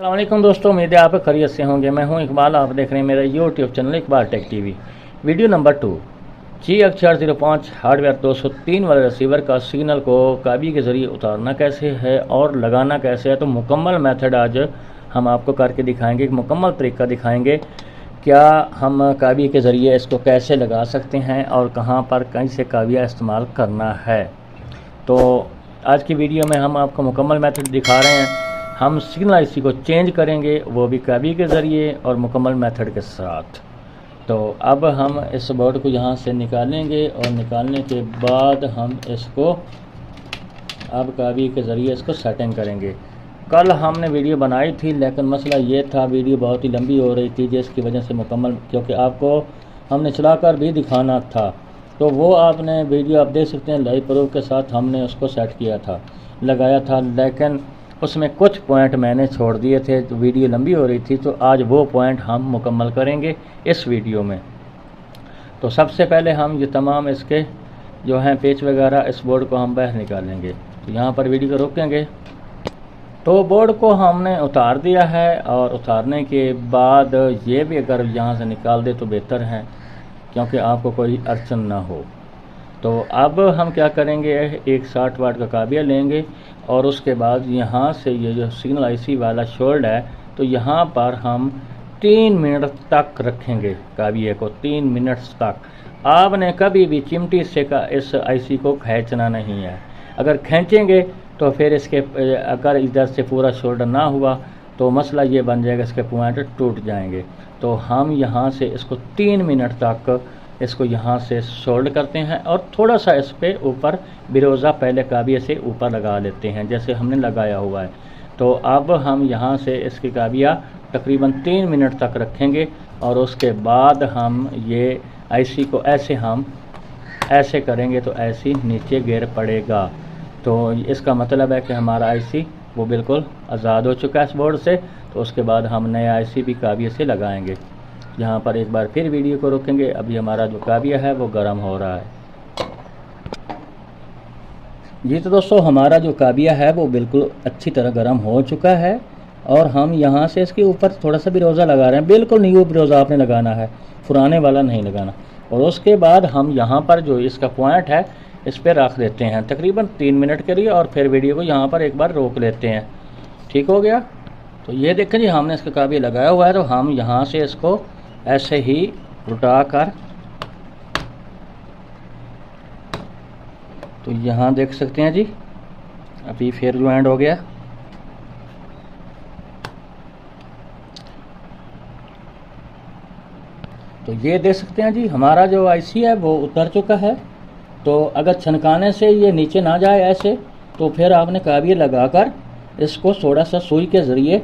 अस्सलाम वालेकुम दोस्तों, उम्मीद है आप खैरियत से होंगे। मैं हूं इकबाल, आप देख रहे हैं मेरा YouTube channel Iqbal tech TV. Video number 2, G405 hardware 203 वाले रिसीवर का सिग्नल को काबी के ज़रिए उतारना कैसे है और लगाना कैसे है, तो मुकम्मल मेथड आज हम आपको करके दिखाएंगे। एक मुकम्मल तरीका दिखाएंगे क्या हम काबी के ज़रिए इसको कैसे लगा सकते हैं और कहाँ पर कैसे काबिया इस्तेमाल करना है। तो आज की वीडियो में हम आपको मुकम्मल मेथड दिखा रहे हैं। हम सिग्नल आईसी को चेंज करेंगे, वो भी काबी के ज़रिए और मुकम्मल मेथड के साथ। तो अब हम इस बोर्ड को यहाँ से निकालेंगे और निकालने के बाद हम इसको अब काबी के ज़रिए इसको सेटिंग करेंगे। कल हमने वीडियो बनाई थी, लेकिन मसला ये था वीडियो बहुत ही लंबी हो रही थी, जिसकी वजह से मुकम्मल, क्योंकि आपको हमने चलाकर भी दिखाना था, तो वो आपने वीडियो आप देख सकते हैं लाइव प्रूफ के साथ हमने उसको सेट किया था, लगाया था, लेकिन उसमें कुछ पॉइंट मैंने छोड़ दिए थे, तो वीडियो लंबी हो रही थी। तो आज वो पॉइंट हम मुकम्मल करेंगे इस वीडियो में। तो सबसे पहले हम ये तमाम इसके जो हैं पेच वगैरह, इस बोर्ड को हम बाहर निकालेंगे। तो यहाँ पर वीडियो को रोकेंगे। तो बोर्ड को हमने उतार दिया है, और उतारने के बाद ये भी अगर यहाँ से निकाल दे तो बेहतर है, क्योंकि आपको कोई अड़चन ना हो। तो अब हम क्या करेंगे, एक 60 वाट का काबिया लेंगे और उसके बाद यहाँ से ये जो सिग्नल आईसी वाला शोल्ड है, तो यहाँ पर हम 3 मिनट तक रखेंगे काबिये को। 3 मिनट तक आपने कभी भी चिमटी से का इस आईसी को खींचना नहीं है। अगर खींचेंगे तो फिर इसके अगर इधर से पूरा शोल्डर ना हुआ तो मसला ये बन जाएगा, इसके पॉइंट टूट जाएंगे। तो हम यहाँ से इसको 3 मिनट तक इसको यहाँ से शोल्ड करते हैं और थोड़ा सा इस पर ऊपर बिरोज़ा पहले काबिया से ऊपर लगा लेते हैं, जैसे हमने लगाया हुआ है। तो अब हम यहाँ से इसकी काबिया तकरीबन 3 मिनट तक रखेंगे और उसके बाद हम ये आईसी को हम ऐसे करेंगे तो ऐसी नीचे गिर पड़ेगा। तो इसका मतलब है कि हमारा आईसी वो बिल्कुल आज़ाद हो चुका है इस बोर्ड से। तो उसके बाद हम नया आईसी भी काबिया से लगाएंगे। यहाँ पर एक बार फिर वीडियो को रोकेंगे। अभी हमारा जो काबिया है वो गर्म हो रहा है जी। तो दोस्तों, हमारा जो काबिया है वो बिल्कुल अच्छी तरह गर्म हो चुका है और हम यहाँ से इसके ऊपर थोड़ा सा बिरोज़ा लगा रहे हैं। बिल्कुल न्यू बिरोज़ा आपने लगाना है, पुराने वाला नहीं लगाना। और उसके बाद हम यहाँ पर जो इसका पॉइंट है इस पर रख देते हैं तकरीबन 3 मिनट के लिए, और फिर वीडियो को यहाँ पर एक बार रोक लेते हैं। ठीक हो गया। तो ये देखें जी, हमने इसका काबिया लगाया हुआ है। तो हम यहाँ से इसको ऐसे ही उल्टा कर, तो यहाँ देख सकते हैं जी, अभी फिर ज्वाइंट हो गया। तो ये देख सकते हैं जी, हमारा जो आईसी है वो उतर चुका है। तो अगर छनकाने से ये नीचे ना जाए ऐसे, तो फिर आपने काबिया लगाकर इसको थोड़ा सा सुई के ज़रिए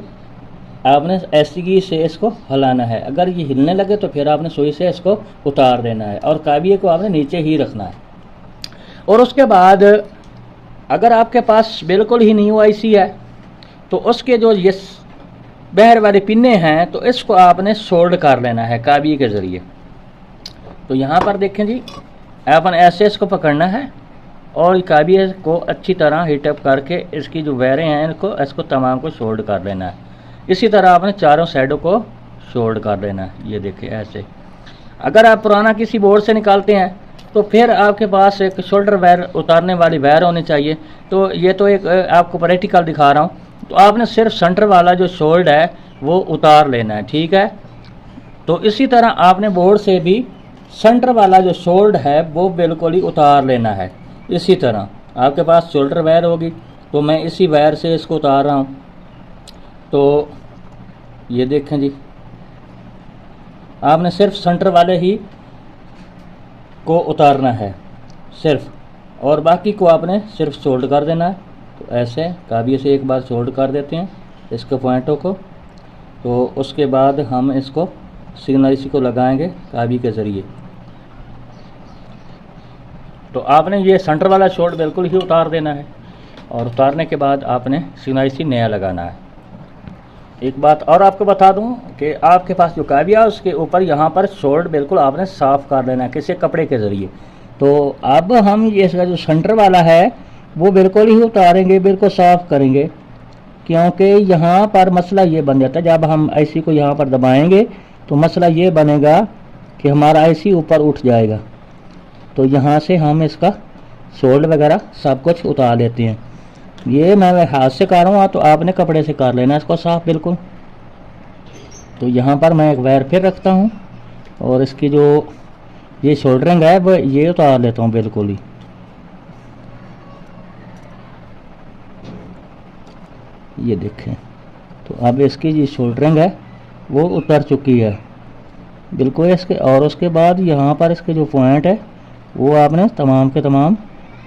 आपने ऐसी से इसको हिलाना है। अगर ये हिलने लगे तो फिर आपने सुई से इसको उतार देना है और काबिये को आपने नीचे ही रखना है। और उसके बाद अगर आपके पास बिल्कुल ही न्यू आईसी है तो उसके जो ये बाहर वाले पिन्ने हैं, तो इसको आपने सोल्ड कर लेना है काबिये के ज़रिए। तो यहाँ पर देखें जी, आपने ऐसे इसको पकड़ना है और काबिये को अच्छी तरह हीटअप करके इसकी जो वायरें हैं इसको तमाम को सोल्ड कर लेना है। इसी तरह आपने चारों साइडों को शोल्ड कर लेना है। ये देखिए ऐसे। अगर आप पुराना किसी बोर्ड से निकालते हैं तो फिर आपके पास एक शोल्डर वायर, उतारने वाली वायर होनी चाहिए। तो ये तो एक आपको प्रैक्टिकल दिखा रहा हूँ। तो आपने सिर्फ सेंटर वाला जो शोल्ड है वो उतार लेना है। ठीक है। तो इसी तरह आपने बोर्ड से भी सेंटर वाला जो शोल्ड है वो बिल्कुल ही उतार लेना है। इसी तरह आपके पास शोल्डर वायर होगी, तो मैं इसी वायर से इसको उतार रहा हूँ। तो ये देखें जी, आपने सिर्फ सेंटर वाले ही को उतारना है सिर्फ, और बाकी को आपने सिर्फ सोल्ड कर देना है। तो ऐसे काबिये से एक बार सोल्ड कर देते हैं इसके पॉइंटों को। तो उसके बाद हम इसको सिग्नल आईसी को लगाएंगे काबिये के ज़रिए। तो आपने ये सेंटर वाला शोल्ड बिल्कुल ही उतार देना है, और उतारने के बाद आपने सिग्नल आईसी नया लगाना है। एक बात और आपको बता दूं कि आपके पास जो काबिया है उसके ऊपर यहाँ पर शोल्ड बिल्कुल आपने साफ़ कर लेना है किसी कपड़े के ज़रिए। तो अब हम ये इसका जो सेंटर वाला है वो बिल्कुल ही उतारेंगे, बिल्कुल साफ़ करेंगे। क्योंकि यहाँ पर मसला ये बन जाता है, जब हम आईसी को यहाँ पर दबाएंगे तो मसला ये बनेगा कि हमारा आईसी ऊपर उठ जाएगा। तो यहाँ से हम इसका सोल्ड वगैरह सब कुछ उतार लेते हैं। ये मैं हाथ से कर रहा हूँ तो आपने कपड़े से कर लेना इसको साफ बिल्कुल। तो यहाँ पर मैं एक वायर फिर रखता हूँ और इसकी जो ये शोल्डरिंग है वो ये उतार लेता हूँ बिल्कुल ही। ये देखें, तो अब इसकी जो शोल्डरिंग है वो उतर चुकी है बिल्कुल इसके। और उसके बाद यहाँ पर इसके जो पॉइंट है वो आपने तमाम के तमाम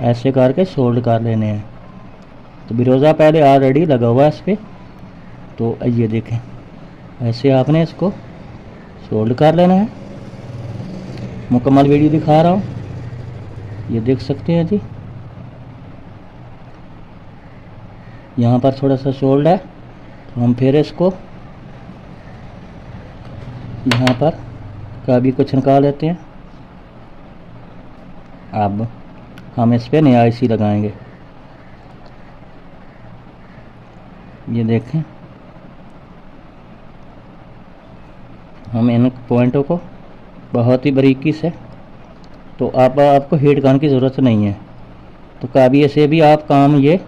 ऐसे करके शोल्ड कर लेने हैं। तो बिरोज़ा पहले ऑलरेडी लगा हुआ है इस पर। तो ये देखें, ऐसे आपने इसको शोल्ड कर लेना है। मुकम्मल वीडियो दिखा रहा हूँ, ये देख सकते हैं जी। यहाँ पर थोड़ा सा शोल्ड है तो हम फिर इसको यहाँ पर काबी को छिनका लेते हैं। अब हम इस पे नया आईसी लगाएंगे। ये देखें, हम इन पॉइंटों को बहुत ही बारीकी से, तो आपको हीट गन की ज़रूरत नहीं है, तो काबिये से भी आप काम ये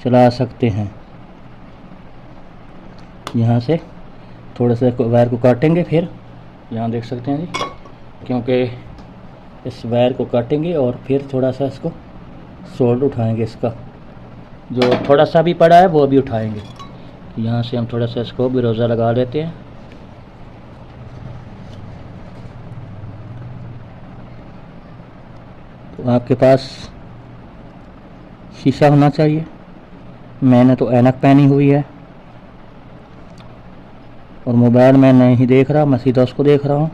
चला सकते हैं। यहाँ से थोड़ा सा वायर को काटेंगे, फिर यहाँ देख सकते हैं जी, क्योंकि इस वायर को काटेंगे और फिर थोड़ा सा इसको सोल्ड उठाएंगे। इसका जो थोड़ा सा भी पड़ा है वो भी उठाएंगे। यहाँ से हम थोड़ा सा इसको बिरोज़ा लगा लेते हैं। तो आपके पास शीशा होना चाहिए। मैंने तो ऐनक पहनी हुई है और मोबाइल में नहीं देख रहा, मैं सीधा उसको देख रहा हूँ।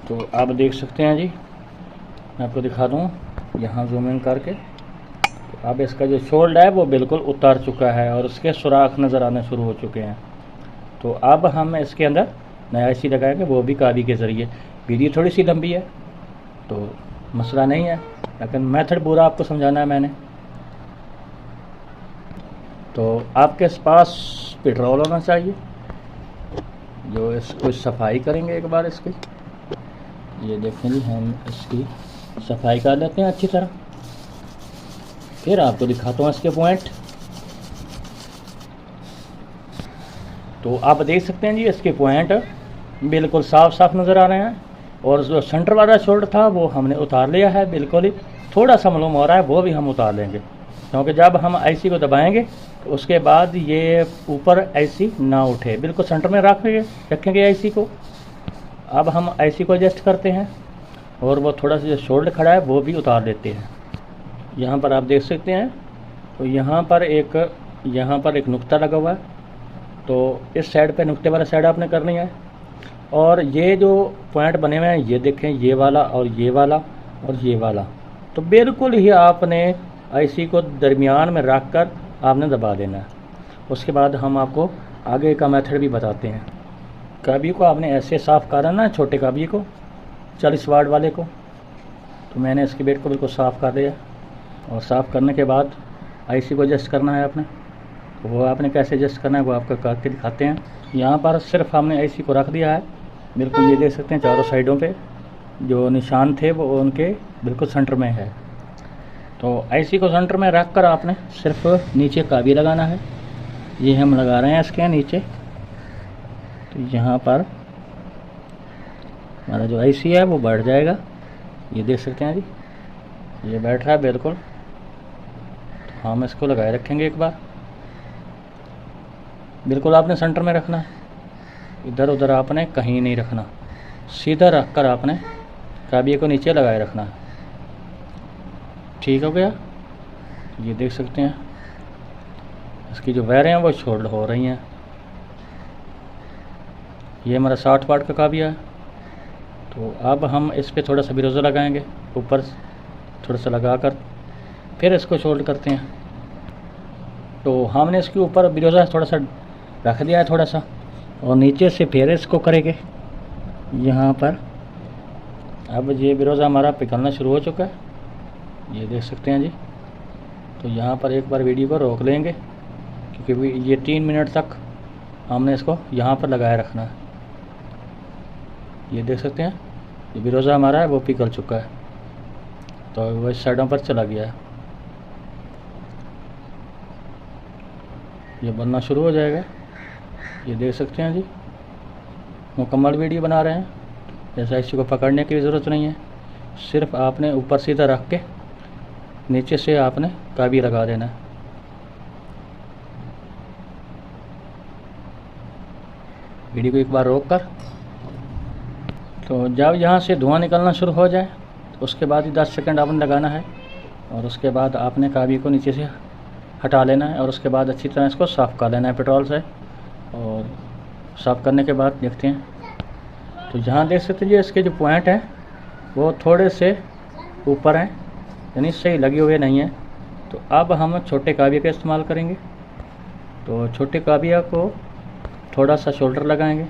तो आप देख सकते हैं जी, मैं आपको दिखा दूँ यहाँ जूम इन करके। तो अब इसका जो शोल्ड है वो बिल्कुल उतार चुका है और उसके सुराख नज़र आने शुरू हो चुके हैं। तो अब हम इसके अंदर नया आईसी लगाएंगे, वो भी काबी के ज़रिए। वीडियो थोड़ी सी लंबी है तो मसला नहीं है, लेकिन मेथड पूरा आपको समझाना है मैंने। तो आपके पास पेट्रोल होना चाहिए, जो इसको सफाई करेंगे एक बार इसकी। ये देखें जी, हम इसकी सफाई कर लेते हैं अच्छी तरह, फिर आपको दिखाता हूँ इसके पॉइंट। तो आप देख सकते हैं जी, इसके पॉइंट बिल्कुल साफ साफ नज़र आ रहे हैं। और जो सेंटर वाला शोल्डर था वो हमने उतार लिया है बिल्कुल ही। थोड़ा सा मालूम हो रहा है वो भी हम उतार लेंगे, क्योंकि जब हम आईसी को दबाएंगे तो उसके बाद ये ऊपर आईसी ना उठे। बिल्कुल सेंटर में रखेंगे आईसी को। अब हम आईसी को एडजस्ट करते हैं और वो थोड़ा सा जो शोल्डर खड़ा है वो भी उतार देते हैं। यहाँ पर आप देख सकते हैं, तो यहाँ पर एक नुक्ता लगा हुआ है, तो इस साइड पे नुक्ते वाला साइड आपने करनी है। और ये जो पॉइंट बने हुए हैं ये देखें, ये वाला और ये वाला और ये वाला, तो बिल्कुल ही आपने आईसी को दरमियान में रख कर आपने दबा देना है। उसके बाद हम आपको आगे का मेथड भी बताते हैं। काबी को आपने ऐसे साफ़ करना है, छोटे काबी को 40 वाट वाले को। तो मैंने इसके बेड को बिल्कुल साफ़ कर दिया और साफ़ करने के बाद आईसी को एडजस्ट करना है आपने। तो वो आपने कैसे एडजस्ट करना है वो आपको करके दिखाते हैं। यहाँ पर सिर्फ हमने आईसी को रख दिया है बिल्कुल, ये देख सकते हैं चारों साइडों पे जो निशान थे वो उनके बिल्कुल सेंटर में है। तो आईसी को सेंटर में रख कर आपने सिर्फ नीचे काबी लगाना है। ये हम लगा रहे हैं इसके नीचे। तो यहाँ पर हमारा जो आईसी है वो बैठ जाएगा, ये देख सकते हैं जी, ये बैठ रहा है बिल्कुल। तो हम इसको लगाए रखेंगे एक बार। बिल्कुल आपने सेंटर में रखना है, इधर उधर आपने कहीं नहीं रखना, सीधा रख कर आपने काबिये को नीचे लगाए रखना है। ठीक हो गया। ये देख सकते हैं इसकी जो वायरें हैं वो शोल्ड हो रही हैं। ये हमारा 60 वाट का काबिया है। तो अब हम इस पर थोड़ा सा बिरोज़ा लगाएंगे, ऊपर थोड़ा सा लगा कर फिर इसको शोल्ड करते हैं। तो हमने इसके ऊपर बिरोज़ा थोड़ा सा रख दिया है थोड़ा सा, और नीचे से फिर इसको करेंगे यहाँ पर। अब ये बिरोज़ा हमारा पिघलना शुरू हो चुका है। ये देख सकते हैं जी। तो यहाँ पर एक बार वीडियो को रोक लेंगे क्योंकि ये 3 मिनट तक हमने इसको यहाँ पर लगाए रखना है। ये देख सकते हैं ये बिरोजा हमारा है वो पिघल चुका है, तो वो इस साइडों पर चला गया है। ये बनना शुरू हो जाएगा। ये देख सकते हैं जी, मुकम्मल वीडियो बना रहे हैं। जैसा इसी को पकड़ने की ज़रूरत नहीं है, सिर्फ आपने ऊपर सीधा रख के नीचे से आपने काबी लगा देना है। वीडियो को एक बार रोक कर, तो जब यहाँ से धुआं निकलना शुरू हो जाए तो उसके बाद ही 10 सेकंड आपने लगाना है और उसके बाद आपने काबी को नीचे से हटा लेना है और उसके बाद अच्छी तरह इसको साफ़ कर लेना है पेट्रोल से। और साफ़ करने के बाद देखते हैं, तो जहाँ देख सकते हैं इसके जो पॉइंट हैं वो थोड़े से ऊपर हैं, यानी सही लगे हुए नहीं हैं। तो अब हम छोटे काबिया का इस्तेमाल करेंगे। तो छोटे काबिया को थोड़ा सा शोल्डर लगाएंगे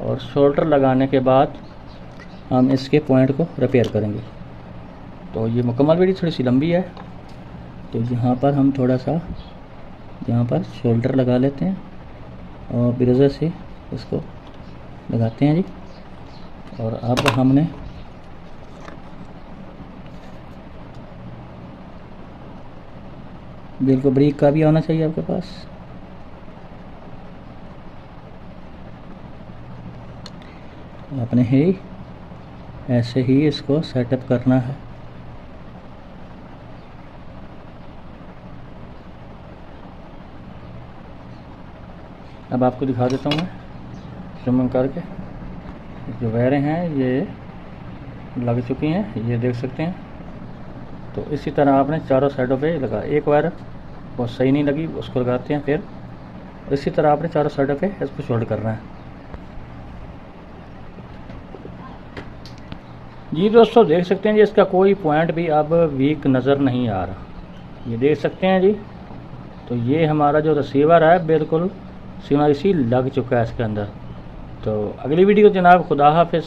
और शोल्डर लगाने के बाद हम इसके पॉइंट को रिपेयर करेंगे। तो ये मुकम्मल वीडियो थोड़ी सी लंबी है, तो यहाँ पर हम थोड़ा सा यहाँ पर शोल्डर लगा लेते हैं और ब्रेज़र से इसको लगाते हैं जी। और अब हमने बिल्कुल ब्रेक का भी होना चाहिए आपके पास। आपने ही ऐसे ही इसको सेटअप करना है। अब आपको दिखा देता हूँ मैं जूम करके। जो वायरें हैं ये लग चुकी हैं, ये देख सकते हैं। तो इसी तरह आपने चारों साइडों पे लगा, एक वायर वो सही नहीं लगी उसको लगाते हैं, फिर इसी तरह आपने चारों साइडों पे इसको शोल्ड करना है। जी दोस्तों देख सकते हैं जी, इसका कोई पॉइंट भी अब वीक नज़र नहीं आ रहा। ये देख सकते हैं जी। तो ये हमारा जो रिसीवर है बिल्कुल सिग्नल इसी लग चुका है इसके अंदर। तो अगली वीडियो जनाब, खुदा हाफिज़।